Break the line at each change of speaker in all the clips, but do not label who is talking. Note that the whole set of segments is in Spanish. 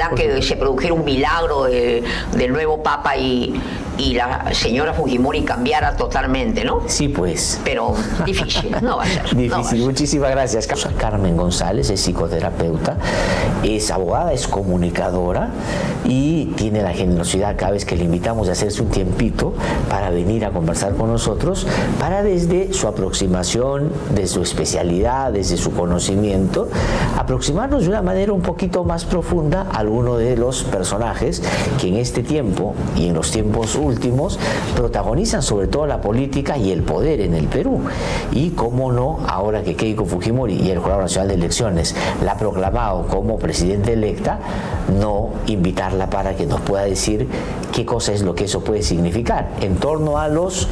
que se produjera un milagro del nuevo Papa y la señora Fujimori cambiara totalmente, ¿no?
Sí, pues.
Pero difícil, no va a ser.
Difícil,
no va a ser.
Muchísimas gracias. Carmen González es psicoterapeuta, es abogada, es comunicadora y tiene la generosidad cada vez que le invitamos a hacerse un tiempito para venir a conversar con nosotros, para desde su aproximación, desde su especialidad, desde su conocimiento, aproximarnos de una manera un poquito más profunda a alguno de los personajes que en este tiempo y en los tiempos últimos protagonizan sobre todo la política y el poder en el Perú. Y cómo no, ahora que Keiko Fujimori y el Jurado Nacional de Elecciones la ha proclamado como presidenta electa, no invitarla para que nos pueda decir qué cosa es lo que eso puede significar en torno a los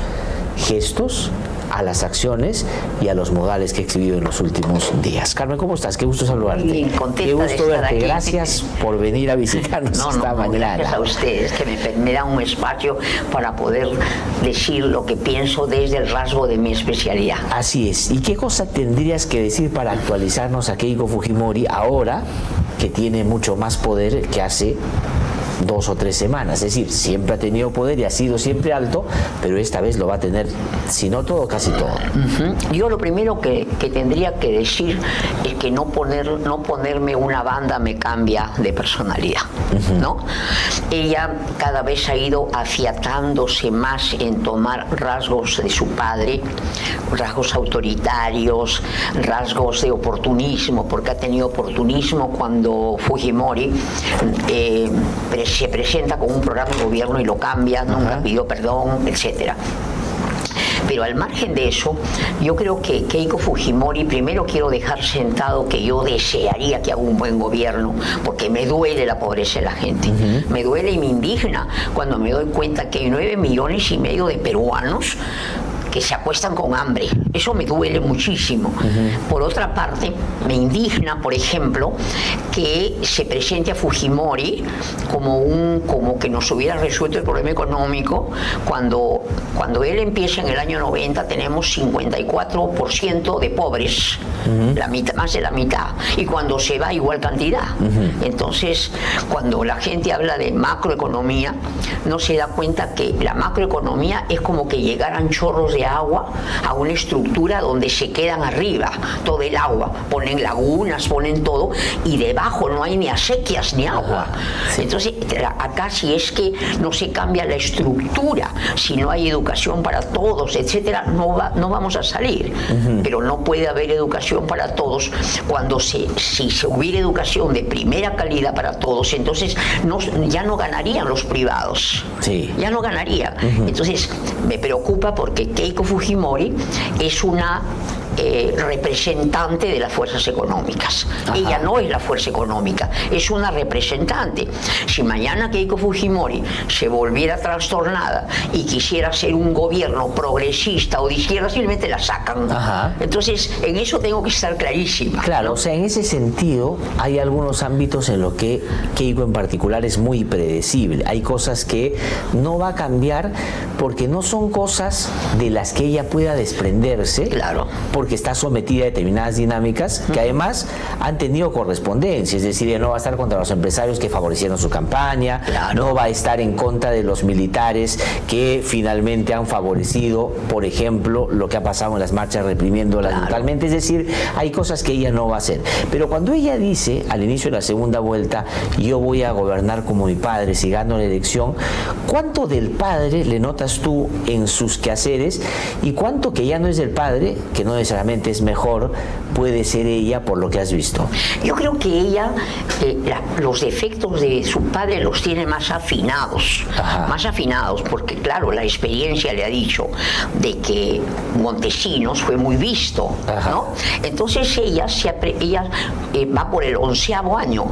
gestos, a las acciones y a los modales que he exhibido en los últimos días. Carmen, ¿cómo estás? Qué gusto saludarte.
Bien,
qué gusto
de
verte.
aquí.
Gracias por venir a visitarnos esta mañana.
Gracias a ustedes, que me dan un espacio para poder decir lo que pienso desde el rasgo de mi especialidad.
Así es. ¿Y qué cosa tendrías que decir para actualizarnos a Keiko Fujimori ahora que tiene mucho más poder que hace 2 o 3 semanas? Es decir, siempre ha tenido poder y ha sido siempre alto, pero esta vez lo va a tener, si no todo, casi todo.
Yo lo primero que tendría que decir es que no ponerme una banda me cambia de personalidad, ¿no? Ella cada vez ha ido afiatándose más en tomar rasgos de su padre, rasgos autoritarios, rasgos de oportunismo, porque ha tenido oportunismo cuando Fujimori se presenta con un programa de gobierno y lo cambia, nunca pidió perdón, etcétera. Pero al margen de eso, yo creo que Keiko Fujimori, primero quiero dejar sentado que yo desearía que haga un buen gobierno, porque me duele la pobreza de la gente. Me duele y me indigna cuando me doy cuenta que hay 9,5 millones de peruanos que se acuestan con hambre. Eso me duele muchísimo. Por otra parte, me indigna, por ejemplo, que se presente a Fujimori como que nos hubiera resuelto el problema económico, cuando él empieza en el año 90 tenemos 54% de pobres, la mitad, más de la mitad, y cuando se va igual cantidad. Entonces, cuando la gente habla de macroeconomía, no se da cuenta que la macroeconomía es como que llegaran chorros de agua a una estructura donde se quedan arriba todo el agua, ponen lagunas, ponen todo, y debajo no hay ni acequias ni agua. Entonces acá, si es que no se cambia la estructura, si no hay educación para todos, etcétera, no vamos a salir. Pero no puede haber educación para todos cuando si se hubiera educación de primera calidad para todos, entonces ya no ganarían los privados. Ya no ganarían. Entonces me preocupa porque Keiko Fujimori es una representante de las fuerzas económicas. Ella no es la fuerza económica, es una representante. Si mañana Keiko Fujimori se volviera trastornada y quisiera hacer un gobierno progresista o de izquierda, simplemente la sacan. Entonces, en eso tengo que estar clarísima.
Claro, ¿no? O sea, en ese sentido, hay algunos ámbitos en los que Keiko en particular es muy predecible. Hay cosas que no va a cambiar porque no son cosas de las que ella pueda desprenderse.
Claro.
Porque está sometida a determinadas dinámicas que además han tenido correspondencia, es decir, ella no va a estar contra los empresarios que favorecieron su campaña, no va a estar en contra de los militares que finalmente han favorecido, por ejemplo, lo que ha pasado en las marchas reprimiéndolas brutalmente, es decir, hay cosas que ella no va a hacer. Pero cuando ella dice al inicio de la segunda vuelta, yo voy a gobernar como mi padre si gano la elección, ¿cuánto del padre le notas tú en sus quehaceres y cuánto que ya no es del padre, que no necesariamente es mejor, puede ser ella por lo que has visto?
Yo creo que ella los defectos de su padre los tiene más afinados, porque claro, la experiencia le ha dicho de que Montesinos fue muy visto, ¿no? Entonces ella va por el 11º año.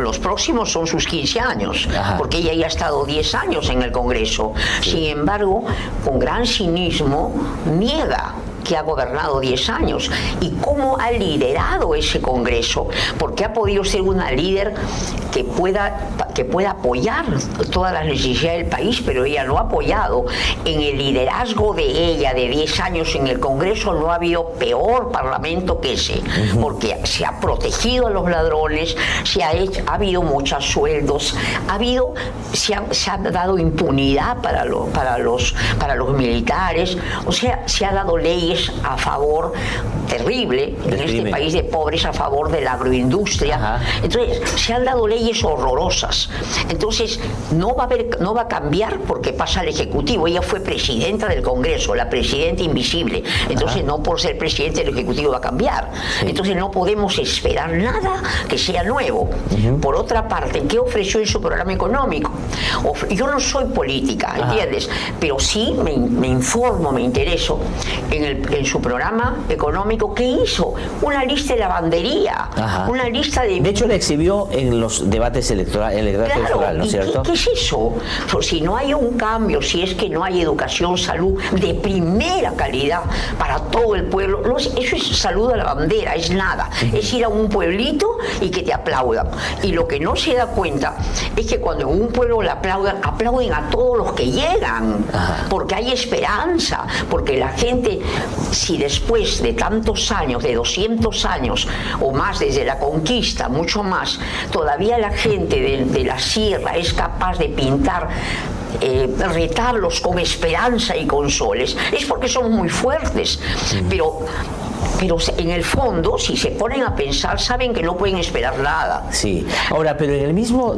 Los próximos son sus 15 años, porque ella ya ha estado 10 años en el Congreso. Sin embargo, con gran cinismo niega que ha gobernado 10 años y cómo ha liderado ese Congreso, porque ha podido ser una líder que pueda apoyar todas las necesidades del país, pero ella no ha apoyado. En el liderazgo de ella de 10 años en el Congreso no ha habido peor parlamento que ese, porque se ha protegido a los ladrones, ha habido muchos sueldos, se ha dado impunidad para los militares, o sea, se ha dado leyes a favor, terrible, en este país de pobres, a favor de la agroindustria. Ajá. Entonces, se han dado leyes horrorosas. Entonces, no va a cambiar porque pasa al Ejecutivo. Ella fue presidenta del Congreso, la presidenta invisible. Entonces, no por ser presidente del Ejecutivo va a cambiar. Sí. Entonces, no podemos esperar nada que sea nuevo. Por otra parte, ¿qué ofreció en su programa económico? Yo no soy política, ¿entiendes? Pero sí me informo, me intereso en su programa económico. ¿Qué hizo? Una lista de lavandería. Una lista de...
De hecho, la exhibió en los debates electorales, ¿no es cierto?
¿Qué es eso? Pues si no hay un cambio, si es que no hay educación, salud de primera calidad para todo el pueblo, eso es salud a la bandera, es nada. Es ir a un pueblito y que te aplaudan. Y lo que no se da cuenta es que cuando en un pueblo le aplauden a todos los que llegan, porque hay esperanza, porque la gente, si después de tantos años, de 200 años o más desde la conquista, mucho más, todavía la gente de la sierra es capaz de pintar retablos con esperanza y con soles, es porque somos muy fuertes. Pero en el fondo, si se ponen a pensar, saben que no pueden esperar nada.
Sí. Ahora, pero en el mismo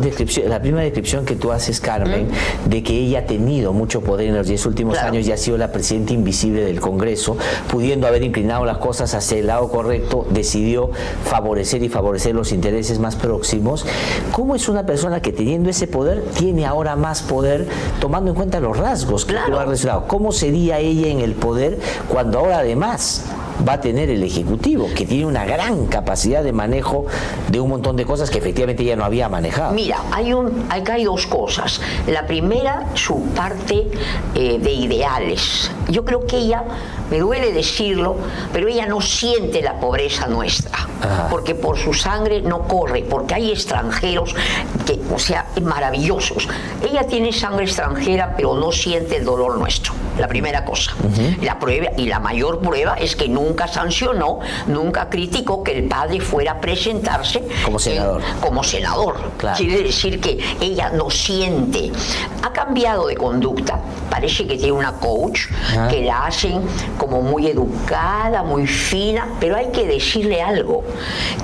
la primera descripción que tú haces, Carmen, de que ella ha tenido mucho poder en los 10 últimos años y ha sido la presidenta invisible del Congreso, pudiendo haber inclinado las cosas hacia el lado correcto, decidió favorecer los intereses más próximos. ¿Cómo es una persona que, teniendo ese poder, tiene ahora más poder, tomando en cuenta los rasgos que tú has relacionado? ¿Cómo sería ella en el poder cuando ahora además va a tener el Ejecutivo, que tiene una gran capacidad de manejo de un montón de cosas que efectivamente ella no había manejado?
Mira, acá hay dos cosas. La primera, su parte de ideales. Yo creo que ella, me duele decirlo, pero ella no siente la pobreza nuestra, porque por su sangre no corre, porque hay extranjeros maravillosos. Ella tiene sangre extranjera, pero no siente el dolor nuestro. La primera cosa. La prueba, y la mayor prueba, es que nunca sancionó, nunca criticó que el padre fuera a presentarse como senador. Claro. Quiere decir que ella no siente. Ha cambiado de conducta. Parece que tiene una coach que la hacen como muy educada, muy fina, pero hay que decirle algo,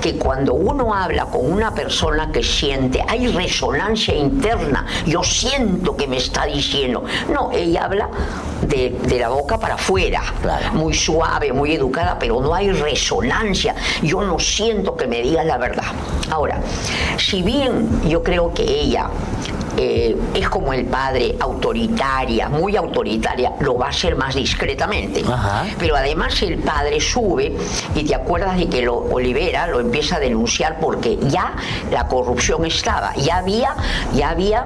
que cuando uno habla con una persona que siente, hay resonancia interna. Yo siento que me está diciendo. No, ella habla de la boca para afuera, muy suave, muy educada, pero no hay resonancia. Yo no siento que me diga la verdad. Ahora, si bien yo creo que ella es como el padre, autoritaria, muy autoritaria, lo va a hacer más discretamente. Pero además el padre sube, y te acuerdas de que Olivera lo empieza a denunciar porque ya la corrupción estaba, ya había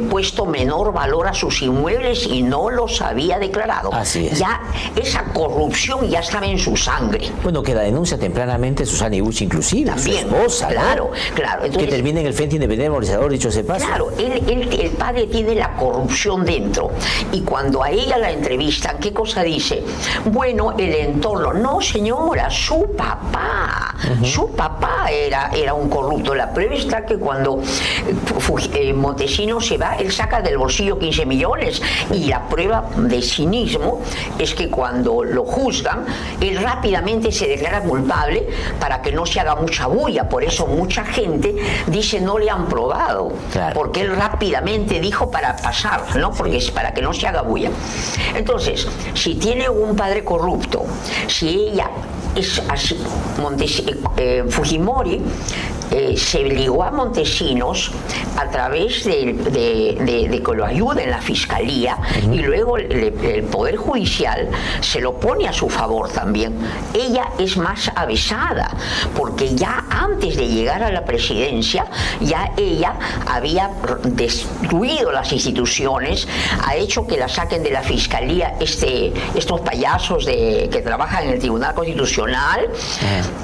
puesto menor valor a sus inmuebles y no los había declarado.
Así es.
Ya esa corrupción ya estaba en su sangre.
Bueno, que la denuncia tempranamente Susana Ibuchi, inclusive,
también,
su esposa,
claro. Entonces,
que termina en el Frente Independiente Movilizador, dicho se pasa.
Claro, el padre tiene la corrupción dentro, y cuando a ella la entrevistan, ¿qué cosa dice? Bueno, el entorno. No, señora, su papá era un corrupto. La prueba está que cuando Montesinos se va, él saca del bolsillo 15 millones, y la prueba de cinismo es que cuando lo juzgan, él rápidamente se declara culpable para que no se haga mucha bulla. Por eso mucha gente dice no le han probado, porque él rápidamente dijo para pasar, ¿no? Porque es para que no se haga bulla. Entonces, si tiene un padre corrupto, si ella es así, Fujimori se ligó a Montesinos a través de que lo ayude en la fiscalía, y luego el Poder Judicial se lo pone a su favor también. Ella es más avesada, porque ya antes de llegar a la presidencia, ya ella había destruido las instituciones, ha hecho que la saquen de la fiscalía estos payasos que trabajan en el Tribunal Constitucional,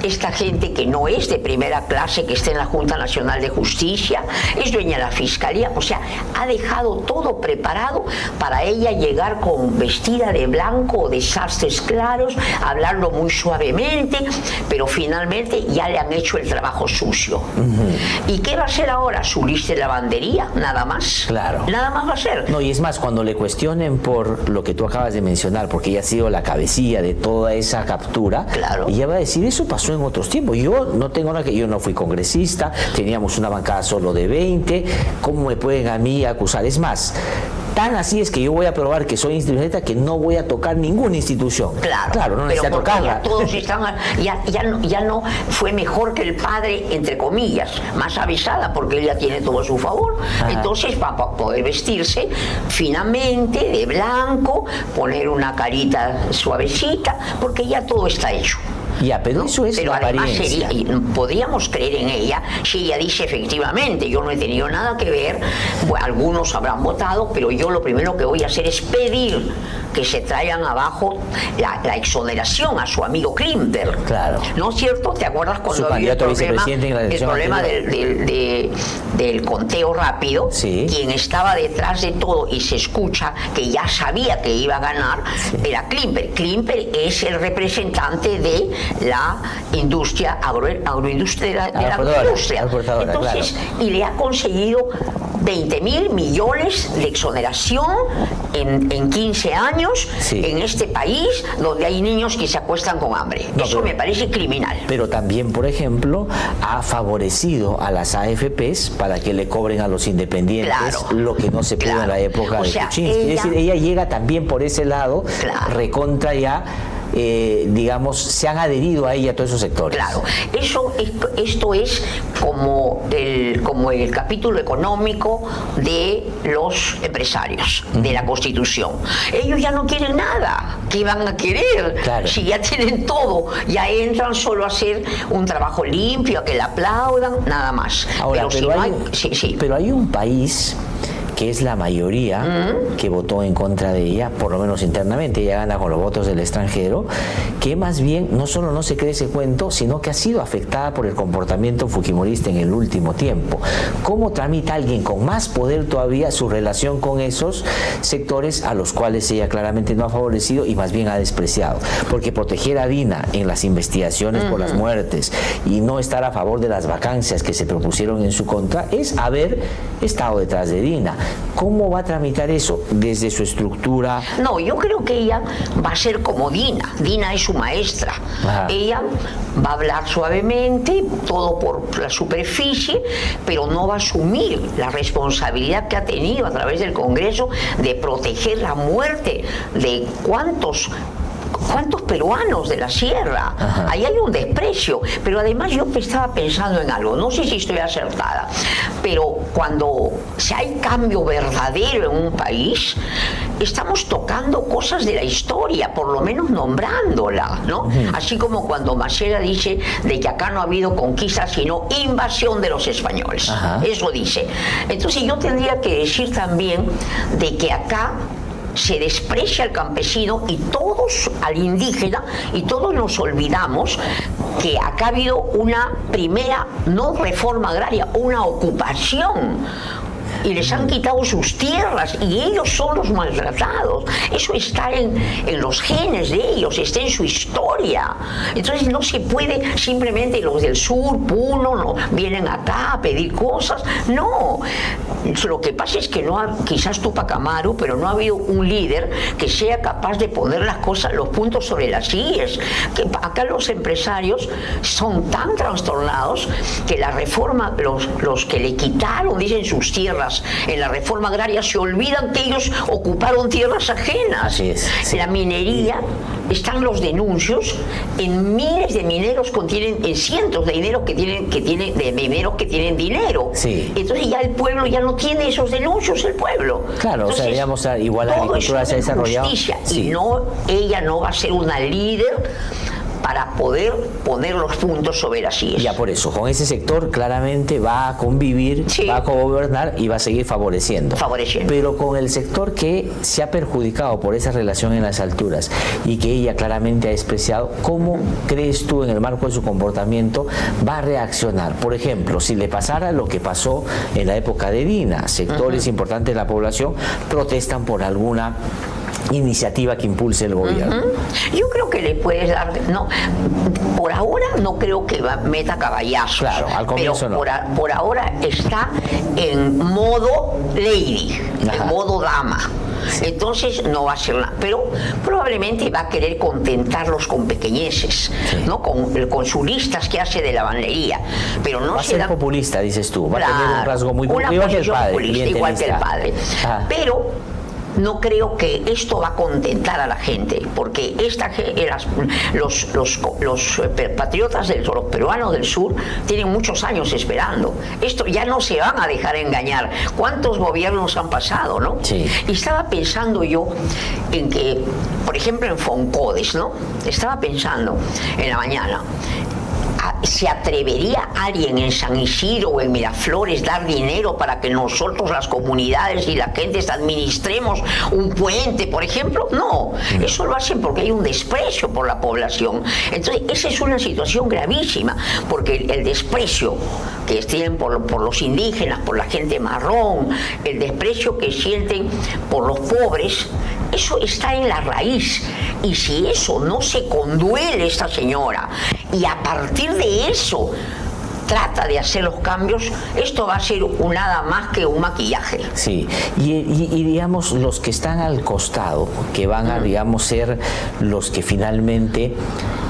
esta gente que no es de primera clase, que está en la Junta Nacional de Justicia, es dueña de la fiscalía, o sea, ha dejado todo preparado para ella llegar vestida de blanco o de sastres claros, hablando muy suavemente, pero finalmente ya le han hecho el trabajo sucio. ¿Y qué va a hacer ahora? Su lista de lavandería, nada más.
Claro.
Nada más va a hacer.
No, y es más, cuando le cuestionen por lo que tú acabas de mencionar, porque ella ha sido la cabecilla de toda esa captura,
claro,
ella va a decir, eso pasó en otros tiempos. Yo no tengo nada que... Yo no fui congresista, teníamos una bancada solo de 20, ¿cómo me pueden a mí acusar? Es más, tan así es que yo voy a probar que soy institucionalista que no voy a tocar ninguna institución.
Claro,
no necesita tocarla.
Ya todos están, ya no fue mejor que el padre, entre comillas, más avisada, porque ella tiene todo a su favor. Ajá. Entonces va a poder vestirse finamente de blanco, poner una carita suavecita, porque ya todo está hecho.
Ya, pero eso es
pero
la apariencia.
Podríamos creer en ella si ella dice efectivamente, yo no he tenido nada que ver, bueno, algunos habrán votado, pero yo lo primero que voy a hacer es pedir que se traigan abajo la exoneración a su amigo Klimper.
Claro.
¿No es cierto? ¿Te acuerdas cuando había el problema del conteo rápido?
Sí.
Quien estaba detrás de todo y se escucha que ya sabía que iba a ganar, sí, era Klimper. Klimper es el representante de la industria, agroindustria de la agroindustria. Entonces, claro, y le ha conseguido 20.000 millones de exoneración en 15 años, sí, en este país donde hay niños que se acuestan con hambre. No, eso me parece criminal.
Pero también, por ejemplo, ha favorecido a las AFPs para que le cobren a los independientes, claro, lo que no se pudo, claro, en la época de Kuczynski. Es decir, ella llega también por ese lado, claro, recontra ya. Digamos, se han adherido a ella todos esos sectores.
Claro, esto es como el capítulo económico de los empresarios, de la Constitución. Ellos ya no quieren nada. ¿Qué van a querer?
Claro.
Si ya tienen todo, ya entran solo a hacer un trabajo limpio, a que le aplaudan, nada más.
Ahora, pero hay un país que es la mayoría que votó en contra de ella, por lo menos internamente, ella gana con los votos del extranjero, que más bien no solo no se cree ese cuento, sino que ha sido afectada por el comportamiento fujimorista en el último tiempo. ¿Cómo tramita alguien con más poder todavía su relación con esos sectores a los cuales ella claramente no ha favorecido y más bien ha despreciado? Porque proteger a Dina en las investigaciones por las muertes y no estar a favor de las vacancias que se propusieron en su contra es haber estado detrás de Dina. ¿Cómo va a tramitar eso desde su estructura?
No, yo creo que ella va a ser como Dina. Dina es su maestra. Ajá. Ella va a hablar suavemente, todo por la superficie, pero no va a asumir la responsabilidad que ha tenido a través del Congreso de proteger la muerte de cuántos peruanos de la sierra. Ajá. Ahí hay un desprecio, pero además yo estaba pensando en algo, no sé si estoy acertada, pero cuando si hay cambio verdadero en un país, estamos tocando cosas de la historia, por lo menos nombrándola, ¿no? Así como cuando Macera dice de que acá no ha habido conquista, sino invasión de los españoles. Ajá. Eso dice. Entonces yo tendría que decir también de que acá se desprecia al campesino y todos al indígena, y todos nos olvidamos que acá ha habido una primera, no reforma agraria, una ocupación. Y les han quitado sus tierras y ellos son los maltratados. Eso está en los genes de ellos, está en su historia. Entonces no se puede simplemente los del sur, Puno, no, vienen acá a pedir cosas. No, lo que pasa es que no ha, quizás Tupac Amaru, pero no ha habido un líder que sea capaz de poner las cosas, los puntos sobre las IES. Que acá los empresarios son tan trastornados que la reforma, los que le quitaron, dicen, sus tierras tierras. En la reforma agraria se olvidan que ellos ocuparon tierras ajenas.
Así es, sí.
La minería, están los denuncios en miles de mineros en cientos de mineros que tienen dinero.
Sí.
Entonces ya el pueblo ya no tiene esos denuncios, el pueblo.
Claro,
entonces,
o sea, digamos, igual la agricultura se ha desarrollado.
Sí. Y ella no va a ser una líder para poder poner los puntos sobre las sillas.
Ya por eso, con ese sector claramente va a convivir, va a gobernar y va a seguir favoreciendo. Pero con el sector que se ha perjudicado por esa relación en las alturas y que ella claramente ha despreciado, ¿cómo crees tú, en el marco de su comportamiento, va a reaccionar? Por ejemplo, si le pasara lo que pasó en la época de Dina, sectores importantes de la población protestan por alguna iniciativa que impulse el gobierno.
Yo creo que le puedes dar, no, por ahora no creo que meta caballazos.
Claro, al comienzo
pero
no.
Por ahora está en modo lady, en modo dama. Entonces no va a ser nada, pero probablemente va a querer contentarlos con pequeñeces, ¿no? Con su listas que hace de lavandería, pero no
va a ser populista, dices tú, va a tener un rasgo muy
igual que el padre, igual que el padre. Pero no creo que esto va a contentar a la gente, porque los patriotas, los peruanos del sur, tienen muchos años esperando. Esto ya no se van a dejar engañar. ¿Cuántos gobiernos han pasado, no?
Sí.
Y estaba pensando yo en que, por ejemplo, en Foncodes, ¿no? Estaba pensando en la mañana, ¿se atrevería alguien en San Isidro o en Miraflores dar dinero para que nosotros, las comunidades y la gente, administremos un puente, por ejemplo? No, eso lo hacen porque hay un desprecio por la población. Entonces, esa es una situación gravísima, porque el desprecio que tienen por los indígenas, por la gente marrón, el desprecio que sienten por los pobres, eso está en la raíz. Y si eso no se conduele esta señora, y a partir de eso trata de hacer los cambios, esto va a ser nada más que un maquillaje.
Sí, y digamos, los que están al costado, que van a, digamos, ser los que finalmente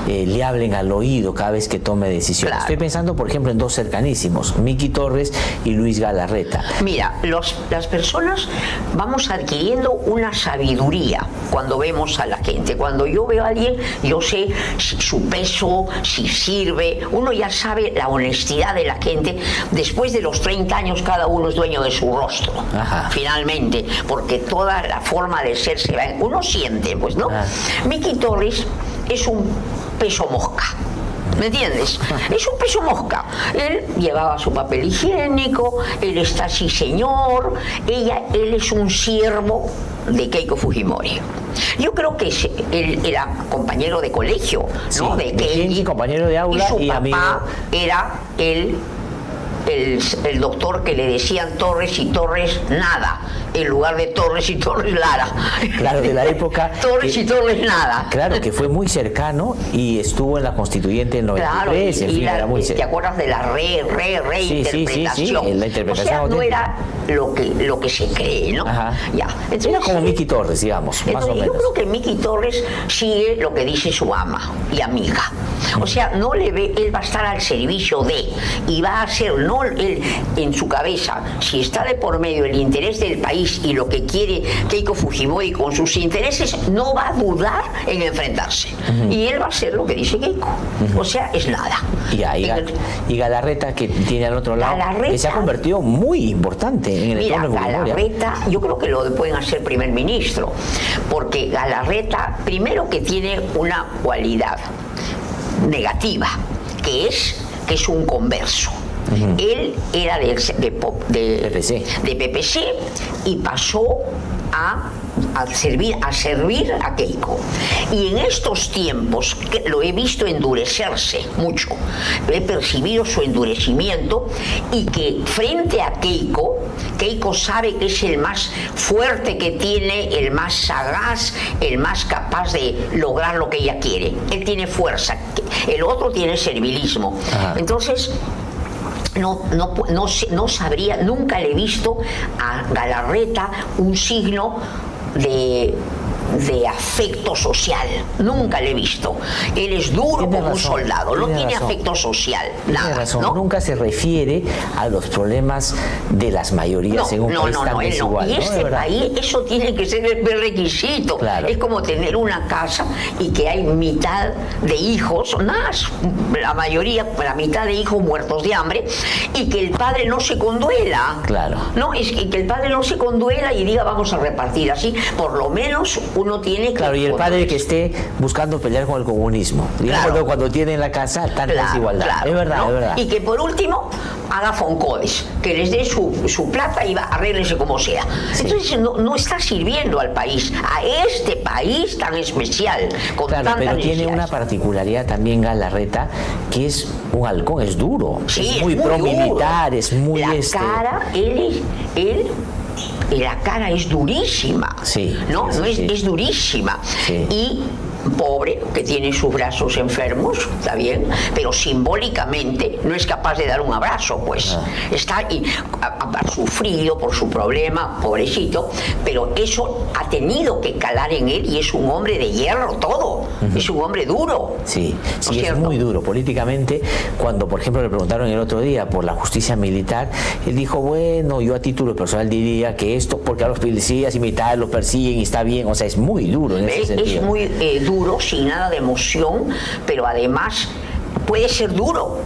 le hablen al oído cada vez que tome decisiones. Claro. Estoy pensando, por ejemplo, en dos cercanísimos, Miki Torres y Luis Galarreta.
Mira, las personas vamos adquiriendo una sabiduría cuando vemos a la gente. Cuando yo veo a alguien, yo sé su peso, si sirve, uno ya sabe la honestidad de la gente. Después de los 30 años, cada uno es dueño de su rostro. Ajá. Finalmente, porque toda la forma de ser se va, uno siente, pues, ¿no? Miki Torres es un peso mosca. ¿Me entiendes? Es un peso mosca. Él llevaba su papel higiénico, él está así, señor, él es un siervo de Keiko Fujimori. Yo creo que él era compañero de colegio,
sí,
¿no? De Keiko,
compañero de aula,
y su papá
amigo.
Era el doctor que le decían Torres y Torres nada, en lugar de Torres y Torres Lara.
Claro, de la época.
Torres y Torres nada.
Claro, que fue muy cercano y estuvo en la constituyente en 93.
Claro,
en fin, era muy
¿te acuerdas de la reinterpretación?
Sí, la interpretación.
O sea, no era lo que se cree, ¿no?
Ajá.
Ya. Entonces,
era como Miki Torres, digamos, más o menos. Yo
creo que Miki Torres sigue lo que dice su ama y amiga. O sea, no le ve, él va a estar al servicio de, y va a hacer, no él en su cabeza, si está de por medio el interés del país y lo que quiere Keiko Fujimori con sus intereses, no va a dudar en enfrentarse. Y él va a hacer lo que dice Keiko. O sea, es nada.
Y Galarreta, que tiene al otro lado, que se ha convertido muy importante en el entorno de Fujimori.
Galarreta, yo creo que lo pueden hacer primer ministro, porque Galarreta, primero, que tiene una cualidad negativa, que es un converso. Él era de PPC y pasó a servir a Keiko. Y en estos tiempos lo he visto endurecerse mucho. He percibido su endurecimiento, y que frente a Keiko sabe que es el más fuerte que tiene, el más sagaz, el más capaz de lograr lo que ella quiere. Él tiene fuerza, el otro tiene servilismo. Ajá. Entonces, no sabría, nunca le he visto a Galarreta un signo de de afecto social. Nunca le he visto. Él es duro como un soldado, no tiene afecto social, nada. ¿No?
Nunca se refiere a los problemas de las mayorías en un país tan desigual.
Y este país, eso tiene que ser el requisito.
Claro.
Es como tener una casa y que hay mitad de hijos, más, la mayoría, la mitad de hijos muertos de hambre, y que el padre no se conduela.
Claro.
No, es que el padre no se conduela y diga vamos a repartir así. Por lo menos uno tiene que...
Claro, y el padre que esté buscando pelear con el comunismo. Claro. Cuando tiene en la casa tanta desigualdad.
Claro,
es verdad,
¿no?
es verdad.
Y que por último haga foncodes, que les dé su plata y arréglese como sea. Sí. Entonces no está sirviendo al país, a este país tan especial, con
claro,
tantas
pero tiene una particularidad también Galarreta, que es un halcón, es duro,
sí,
es muy pro-militar, es muy...
La cara, la cara es durísima,
sí,
¿no?
Sí, sí.
Es durísima.
Sí.
Y pobre, que tiene sus brazos enfermos, está bien, pero simbólicamente no es capaz de dar un abrazo, pues. Está y ha sufrido por su problema, pobrecito, pero eso ha tenido que calar en él y es un hombre de hierro todo, es un hombre duro.
Sí, sí,
¿no
es muy duro políticamente. Cuando, por ejemplo, le preguntaron el otro día por la justicia militar, él dijo, bueno, yo a título personal diría que esto, porque a los policías y militares los persiguen y está bien, o sea, es muy duro en ese sentido.
Es muy duro, sin nada de emoción, pero además puede ser duro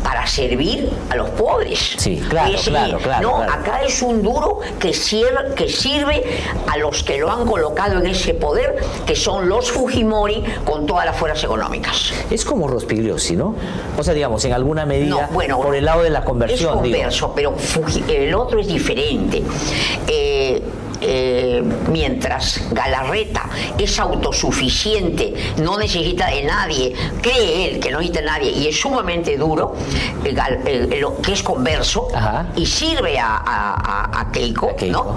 para servir a los pobres.
Sí, claro, claro.
Acá es un duro que sirve a los que lo han colocado en ese poder, que son los Fujimori con todas las fuerzas económicas.
Es como Rospigliosi, ¿no? O sea, digamos, en alguna medida, por el lado de la conversión.
Es converso, pero el otro es diferente. Mientras Galarreta es autosuficiente, no necesita de nadie, cree él que no necesita de nadie y es sumamente duro, que es converso.
Ajá.
Y sirve a Keiko, ¿no?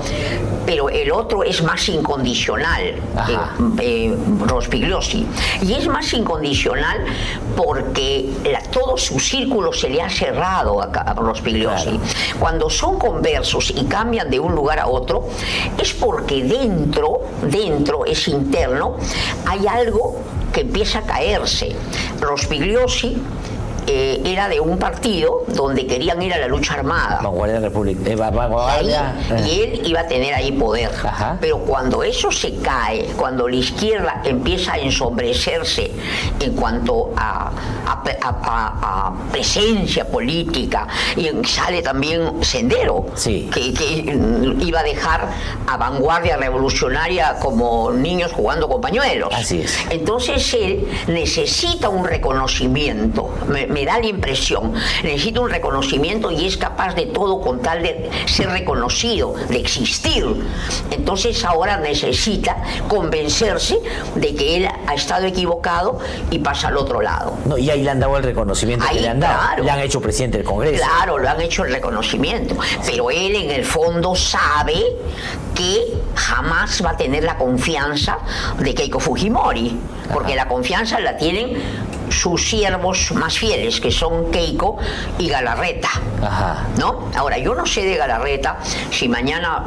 Pero el otro es más incondicional, Rospigliosi. Y es más incondicional porque todo su círculo se le ha cerrado a Rospigliosi. Claro. Cuando son conversos y cambian de un lugar a otro, es porque dentro es interno, hay algo que empieza a caerse. Rospigliosi era de un partido donde querían ir a la lucha armada.
Vanguardia
Y él iba a tener ahí poder.
Ajá.
Pero cuando eso se cae, cuando la izquierda empieza a ensombrecerse en cuanto a presencia política, y sale también Sendero,
sí,
que iba a dejar a Vanguardia Revolucionaria como niños jugando con pañuelos.
Así es.
Entonces él necesita un reconocimiento. Me da la impresión, necesita un reconocimiento y es capaz de todo con tal de ser reconocido, de existir. Entonces ahora necesita convencerse de que él ha estado equivocado y pasa al otro lado.
No, y ahí le han dado el reconocimiento que le han dado.
Claro,
le han hecho presidente del Congreso.
Claro, le han hecho el reconocimiento. Pero él en el fondo sabe que jamás va a tener la confianza de Keiko Fujimori, porque la confianza la tienen sus siervos más fieles, que son Keiko y Galarreta.
Ajá.
¿No? Ahora, yo no sé de Galarreta si mañana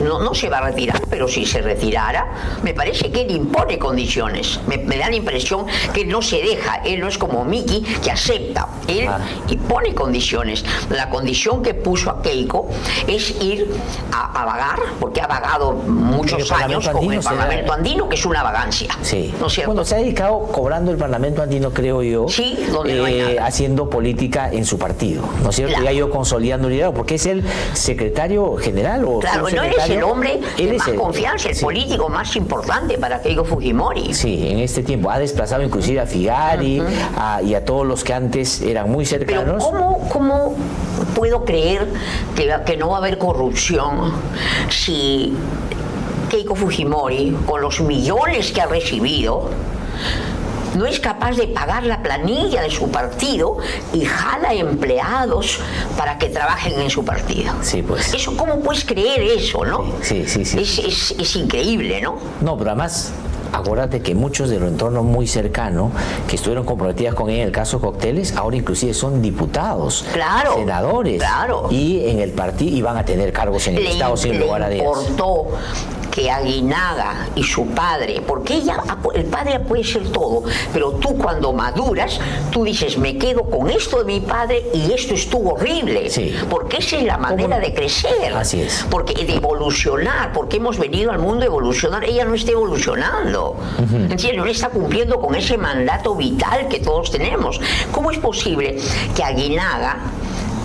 no se va a retirar, pero si se retirara, me parece que él impone condiciones. Me da la impresión que él no se deja, él no es como Miki, que acepta. Él impone condiciones. La condición que puso a Keiko es ir a vagar, porque ha vagado muchos años con el Parlamento Andino, que es una vagancia.
Sí.
¿No es cierto?
Bueno, se ha dedicado cobrando el Parlamento Andino, creo yo,
sí, donde no hay nada,
haciendo política en su partido, ¿no es cierto?
Claro.
Ya yo consolidando un liderazgo, porque es el secretario general o
claro, no es el hombre de más confianza, el político más importante para Keiko Fujimori.
Sí, en este tiempo ha desplazado inclusive a Figari y a todos los que antes eran muy cercanos.
Pero ¿cómo puedo creer que no va a haber corrupción si Keiko Fujimori, con los millones que ha recibido, no es capaz de pagar la planilla de su partido y jala empleados para que trabajen en su partido?
Sí, pues.
Eso, ¿cómo puedes creer eso, no?
Sí.
Es increíble, ¿no?
No, pero además, acuérdate que muchos de los entornos muy cercanos que estuvieron comprometidas con él en el caso Cocteles, ahora inclusive son diputados, senadores, y en el partido, y van a tener cargos en el Estado sin lugar a dudas.
Le importó que Aguinaga y su padre, porque el padre puede ser todo, pero tú cuando maduras, tú dices, me quedo con esto de mi padre y esto estuvo horrible,
sí.
Porque esa es la manera de crecer,
así es,
porque de evolucionar, porque hemos venido al mundo a evolucionar. Ella no está evolucionando, ¿entiendes? No está cumpliendo con ese mandato vital que todos tenemos. ¿Cómo es posible que Aguinaga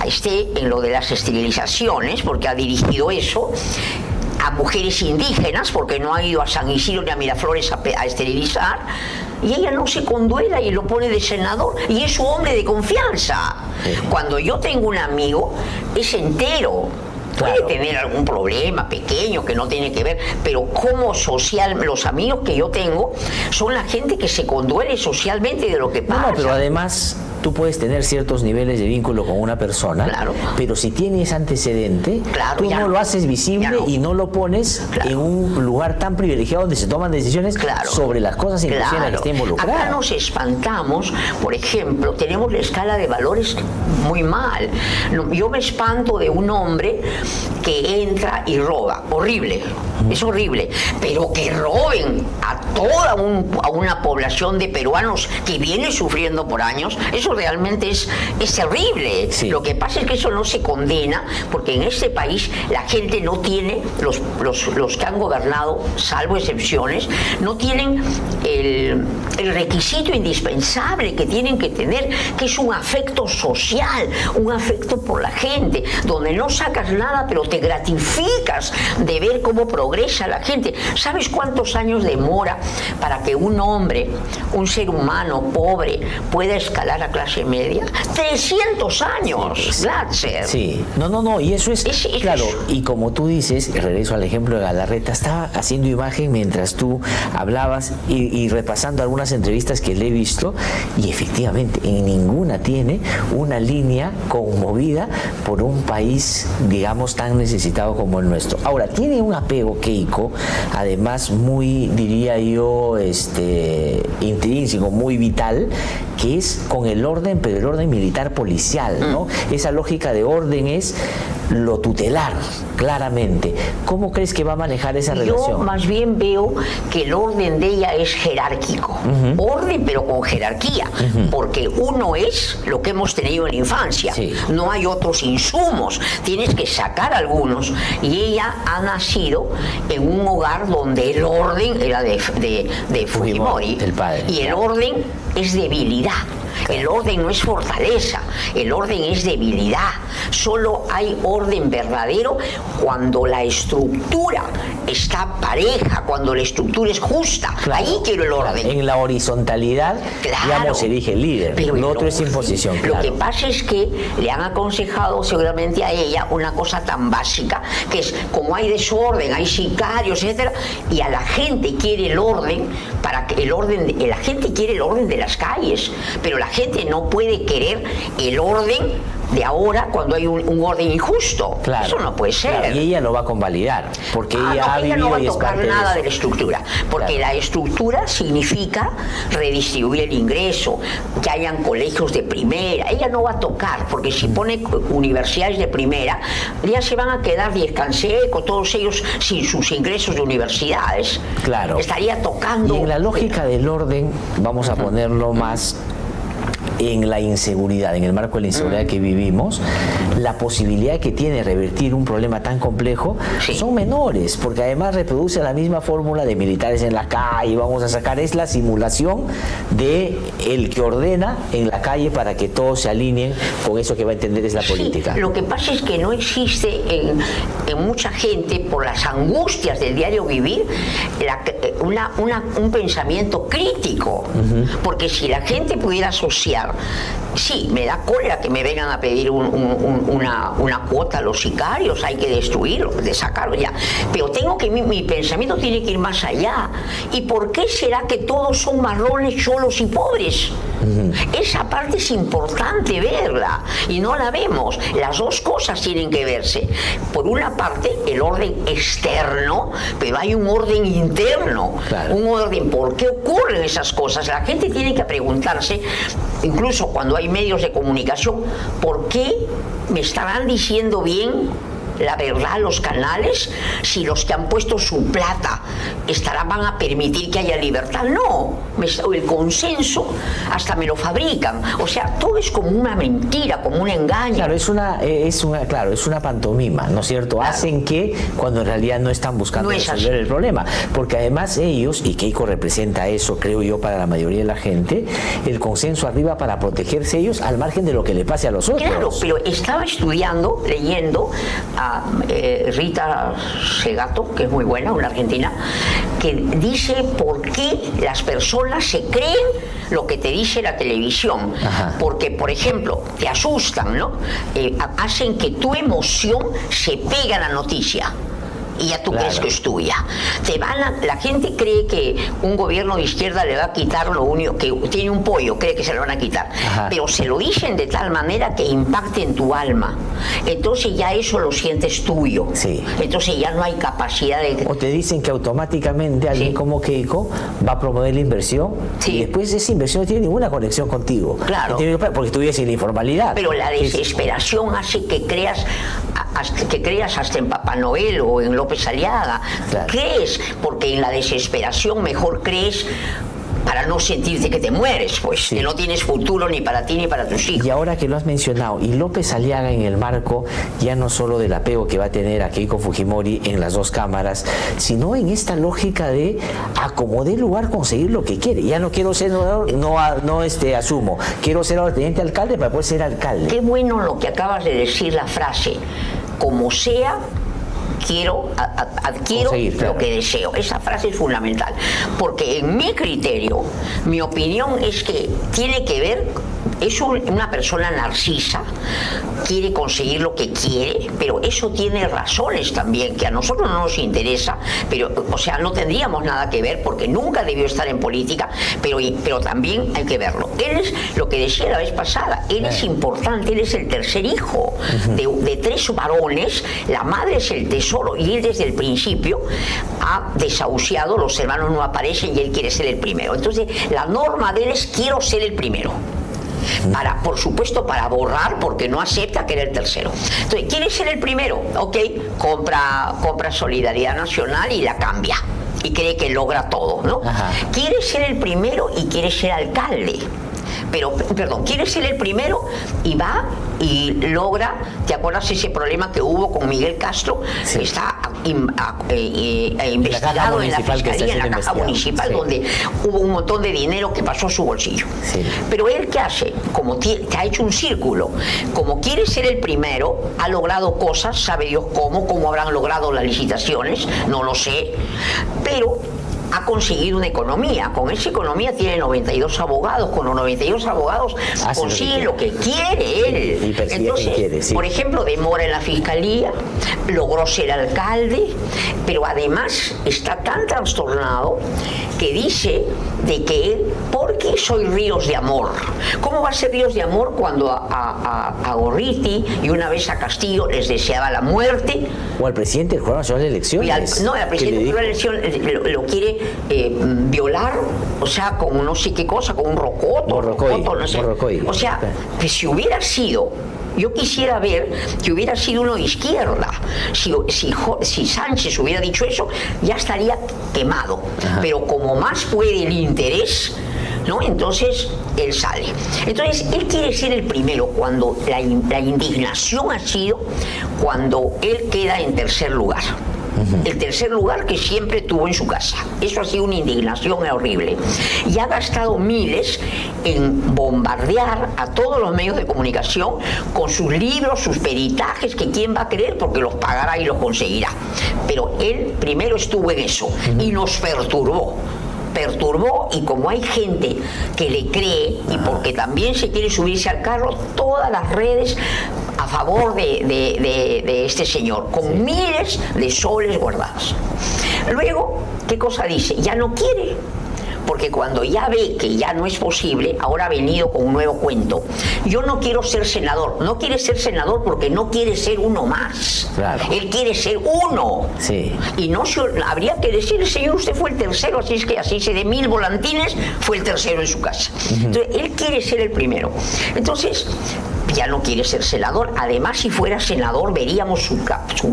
esté en lo de las esterilizaciones, porque ha dirigido eso, a mujeres indígenas, porque no ha ido a San Isidro ni a Miraflores a esterilizar, y ella no se conduela y lo pone de senador, y es su hombre de confianza? Cuando yo tengo un amigo, es entero. Puede tener algún problema pequeño que no tiene que ver, pero como social, los amigos que yo tengo son la gente que se conduele socialmente de lo que pasa.
No, pero además tú puedes tener ciertos niveles de vínculo con una persona,
claro,
pero si tienes antecedente,
claro,
tú no lo haces visible y no lo pones en un lugar tan privilegiado donde se toman decisiones sobre las cosas en las que esté involucrado.
Acá nos espantamos, por ejemplo, tenemos la escala de valores muy mal. Yo me espanto de un hombre que entra y roba, horrible, es horrible, pero que roben a toda una población de peruanos que viene sufriendo por años, eso realmente es terrible. Sí. Lo que pasa es que eso no se condena, porque en este país la gente no tiene, los que han gobernado, salvo excepciones, no tienen el requisito indispensable que tienen que tener, que es un afecto social, un afecto por la gente, donde no sacas nada, pero te gratificas de ver cómo progresa la gente. ¿Sabes cuántos años demora para que un hombre, un ser humano pobre, pueda escalar a clase media? 300 años, Glatzer.
Sí, no, y eso es claro, y como tú dices, regreso al ejemplo de Galarreta, estaba haciendo imagen mientras tú hablabas y repasando algunas entrevistas que le he visto, y efectivamente en ninguna tiene una línea conmovida por un país, digamos, tan necesitado como el nuestro. Ahora, tiene un apego, Keiko, además muy, diría yo, intrínseco, muy vital, que es con el orden, pero el orden militar policial, ¿no? Esa lógica de orden es lo tutelar, claramente. ¿Cómo crees que va a manejar esa relación?
Yo más bien veo que el orden de ella es jerárquico. Orden, pero con jerarquía, porque uno es lo que hemos tenido en la infancia. Sí. No hay otros insumos, tienes que sacar algunos. Y ella ha nacido en un hogar donde el orden era de Fujimori,
el padre.
Y el orden es debilidad. El orden no es fortaleza, el orden es debilidad. Solo hay orden verdadero cuando la estructura está pareja, cuando la estructura es justa. Claro. Ahí quiero el orden.
En la horizontalidad, digamos, se elige el líder. Pero lo otro es imposición.
Lo que pasa es que le han aconsejado seguramente a ella una cosa tan básica, que es como hay desorden, hay sicarios, etcétera, y a la gente quiere el orden, para que la gente quiere el orden de las calles, pero la gente no puede querer el orden de ahora cuando hay un orden injusto.
Claro,
eso no puede ser.
Claro, y ella lo va a convalidar, porque ella
no va a
y
tocar nada de la estructura, porque la estructura significa redistribuir el ingreso, que hayan colegios de primera. Ella no va a tocar, porque si pone universidades de primera, ya se van a quedar Canseco, todos ellos sin sus ingresos de universidades.
Claro.
Estaría tocando.
Y en la lógica del orden, vamos a ponerlo más en la inseguridad, en el marco de la inseguridad que vivimos, la posibilidad que tiene revertir un problema tan complejo son menores, porque además reproduce la misma fórmula de militares en la calle, vamos a sacar, es la simulación de el que ordena en la calle para que todos se alineen con eso que va a entender es la política.
Lo que pasa es que no existe en mucha gente, por las angustias del diario vivir, un pensamiento crítico, porque si la gente pudiera asociar, sí, me da cólera que me vengan a pedir una cuota a los sicarios, hay que destruirlo, de sacarlo ya. Pero mi pensamiento tiene que ir más allá. ¿Y por qué será que todos son marrones, cholos y pobres? Esa parte es importante verla y no la vemos. Las dos cosas tienen que verse. Por una parte, el orden externo, pero hay un orden interno. Claro. Un orden, ¿por qué ocurren esas cosas? La gente tiene que preguntarse, incluso cuando hay medios de comunicación, ¿por qué me estarán diciendo bien la verdad los canales? Si los que han puesto su plata van a permitir que haya libertad. No, el consenso hasta me lo fabrican. O sea, todo es como una mentira, como un engaño.
Claro, es una pantomima, ¿no es cierto? Claro. Hacen que cuando en realidad no están buscando resolver el problema. Porque además ellos, y Keiko representa eso, creo yo, para la mayoría de la gente, el consenso arriba para protegerse ellos al margen de lo que le pase a los otros.
Claro, pero estaba estudiando, leyendo a Rita Segato, que es muy buena, una argentina, que dice por qué las personas se creen lo que te dice la televisión. Ajá. Porque, por ejemplo, te asustan, ¿no? Hacen que tu emoción se pegue a la noticia. Y ya tú crees que es tuya. La gente cree que un gobierno de izquierda le va a quitar lo único, que tiene un pollo, cree que se lo van a quitar. Ajá. Pero se lo dicen de tal manera que impacte en tu alma. Entonces ya eso lo sientes tuyo. Sí. Entonces ya no hay capacidad de...
O te dicen que automáticamente alguien como Keiko va a promover la inversión y después esa inversión no tiene ninguna conexión contigo.
Claro.
Porque tú vives en la informalidad.
Pero la desesperación hace que creas hasta en Papá Noel o en López Aliaga. Claro. Crees, porque en la desesperación mejor crees para no sentirte que te mueres, pues, que no tienes futuro ni para ti ni para tus hijos.
Y ahora que lo has mencionado, y López Aliaga en el marco ya no solo del apego que va a tener a Keiko Fujimori en las dos cámaras, sino en esta lógica de a como dé lugar conseguir lo que quiere. Ya no quiero ser senador, no asumo, quiero ser ahora teniente alcalde para poder ser alcalde.
Qué bueno lo que acabas de decir, la frase, como sea, adquiero lo que deseo. Esa frase es fundamental, porque en mi criterio, mi opinión es que tiene que ver, es una persona narcisa, quiere conseguir lo que quiere, pero eso tiene razones también, que a nosotros no nos interesa, pero, o sea, no tendríamos nada que ver, porque nunca debió estar en política, pero también hay que verlo. Él es, lo que decía la vez pasada, él es importante, él es el tercer hijo de 3 varones, la madre es el tesoro, y él desde el principio ha desahuciado, los hermanos no aparecen y él quiere ser el primero. Entonces, la norma de él es quiero ser el primero. Por supuesto, para borrar, porque no acepta que era el tercero. Entonces, ¿quiere ser el primero? Ok, compra Solidaridad Nacional y la cambia. Y cree que logra todo, ¿no? Ajá. Quiere ser el primero y quiere ser alcalde. Quiere ser el primero y va y logra, ¿te acuerdas ese problema que hubo con Miguel Castro? Sí. Está investigado en la Fiscalía, en la Caja Municipal, donde hubo un montón de dinero que pasó a su bolsillo. Sí. Pero él, ¿qué hace? Como te ha hecho un círculo, como quiere ser el primero, ha logrado cosas, sabe Dios cómo habrán logrado las licitaciones, no lo sé, pero ha conseguido una economía. Con esa economía tiene 92 abogados. Con los 92 abogados consigue lo que quiere él. Entonces, por ejemplo, demora en la fiscalía, logró ser alcalde, pero además está tan trastornado que dice de que él, ¿por qué soy Ríos de Amor? ¿Cómo va a ser Ríos de Amor cuando a Gorriti y una vez a Castillo les deseaba la muerte?
O al presidente del Jurado Nacional de Elecciones.
No, al presidente del Jurado de Elecciones lo quiere violar, o sea, con no sé qué cosa, con un rocoto, no sé. O sea, que si hubiera sido, yo quisiera ver que hubiera sido uno de izquierda. Si Sánchez hubiera dicho eso, ya estaría quemado. Ajá. Pero como más puede el interés, ¿no? Entonces él sale. Entonces él quiere ser el primero, cuando la indignación ha sido cuando él queda en tercer lugar. El tercer lugar que siempre tuvo en su casa. Eso ha sido una indignación horrible. Y ha gastado miles en bombardear a todos los medios de comunicación con sus libros, sus peritajes, que quién va a creer, porque los pagará y los conseguirá. Pero él primero estuvo en eso y nos perturbó, y como hay gente que le cree y porque también se quiere subirse al carro, todas las redes a favor de este señor, con miles de soles guardados. Luego, ¿qué cosa dice? Ya no quiere, porque cuando ya ve que ya no es posible, ahora ha venido con un nuevo cuento. Yo no quiero ser senador. No quiere ser senador porque no quiere ser uno más. Claro. Él quiere ser uno. Sí. Y no habría que decir, señor, usted fue el tercero, así es que así se de 1000 volantines, fue el tercero en su casa. Entonces, él quiere ser el primero. Entonces, ya no quiere ser senador. Además, si fuera senador, veríamos su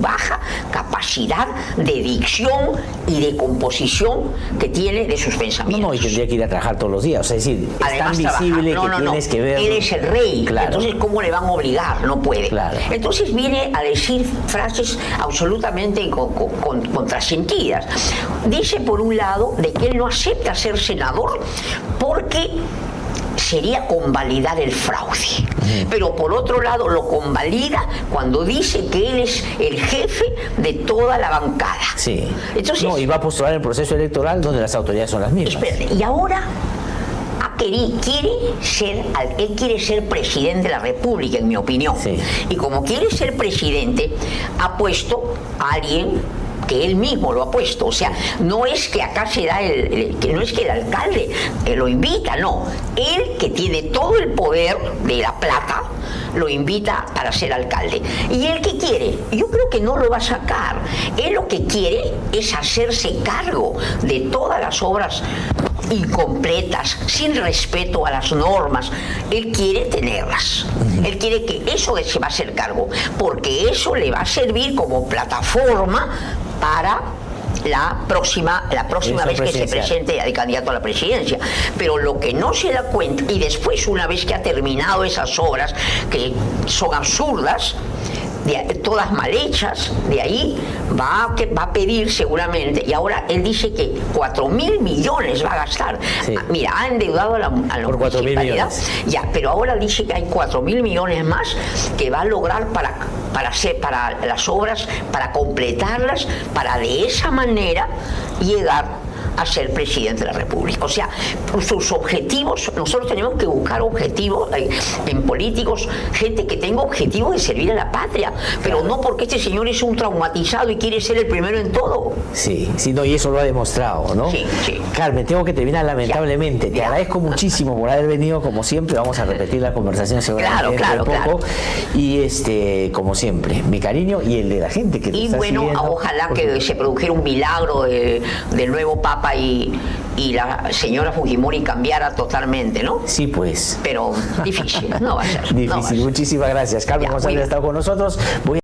baja capacidad de dicción y de composición que tiene de sus pensamientos.
No, y tendría que ir a trabajar todos los días. O sea, es decir, además, es tan visible que tienes que ver.
Él es el rey,
claro.
Entonces, ¿cómo le van a obligar? No puede.
Claro.
Entonces viene a decir frases absolutamente contrasentidas. Dice, por un lado, de que él no acepta ser senador porque sería convalidar el fraude. Pero por otro lado lo convalida cuando dice que él es el jefe de toda la bancada.
Sí.
Entonces,
no, y va a postular el proceso electoral donde las autoridades son las mismas.
Espérate, y ahora él quiere ser presidente de la República, en mi opinión.
Sí.
Y como quiere ser presidente, ha puesto a alguien que él mismo lo ha puesto. O sea, no es que acá se da no es que el alcalde lo invita, no. Él, que tiene todo el poder de la plata, lo invita para ser alcalde. ¿Y él qué quiere? Yo creo que no lo va a sacar. Él lo que quiere es hacerse cargo de todas las obras incompletas, sin respeto a las normas. Él quiere tenerlas. Él quiere que eso se va a hacer cargo, porque eso le va a servir como plataforma para la próxima vez que se presente de candidato a la presidencia. Pero lo que no se da cuenta, y después, una vez que ha terminado esas obras que son absurdas, todas mal hechas, de ahí va a pedir seguramente, y ahora él dice que 4.000 millones va a gastar.
Sí.
Mira, ha endeudado a la
por 4.000 millones.
Ya, pero ahora dice que hay 4.000 millones más que va a lograr para las obras, para completarlas, para de esa manera llegar a ser presidente de la República. O sea, sus objetivos, nosotros tenemos que buscar objetivos en políticos, gente que tenga objetivos de servir a la patria, pero claro, no porque este señor es un traumatizado y quiere ser el primero en todo.
Sí, sí, no, y eso lo ha demostrado, ¿no?
Sí, sí.
Carmen, tengo que terminar lamentablemente. Te agradezco muchísimo por haber venido, como siempre. Vamos a repetir la conversación seguramente dentro de poco. Y como siempre, mi cariño y el de la gente que te está siguiendo.
Ojalá que se produjera un milagro del nuevo Papa y la señora Fujimori cambiara totalmente, ¿no?
Sí, pues.
Pero difícil, no va a ser.
Difícil.
No va a ser.
Muchísimas gracias. Carmen González ha estado con nosotros.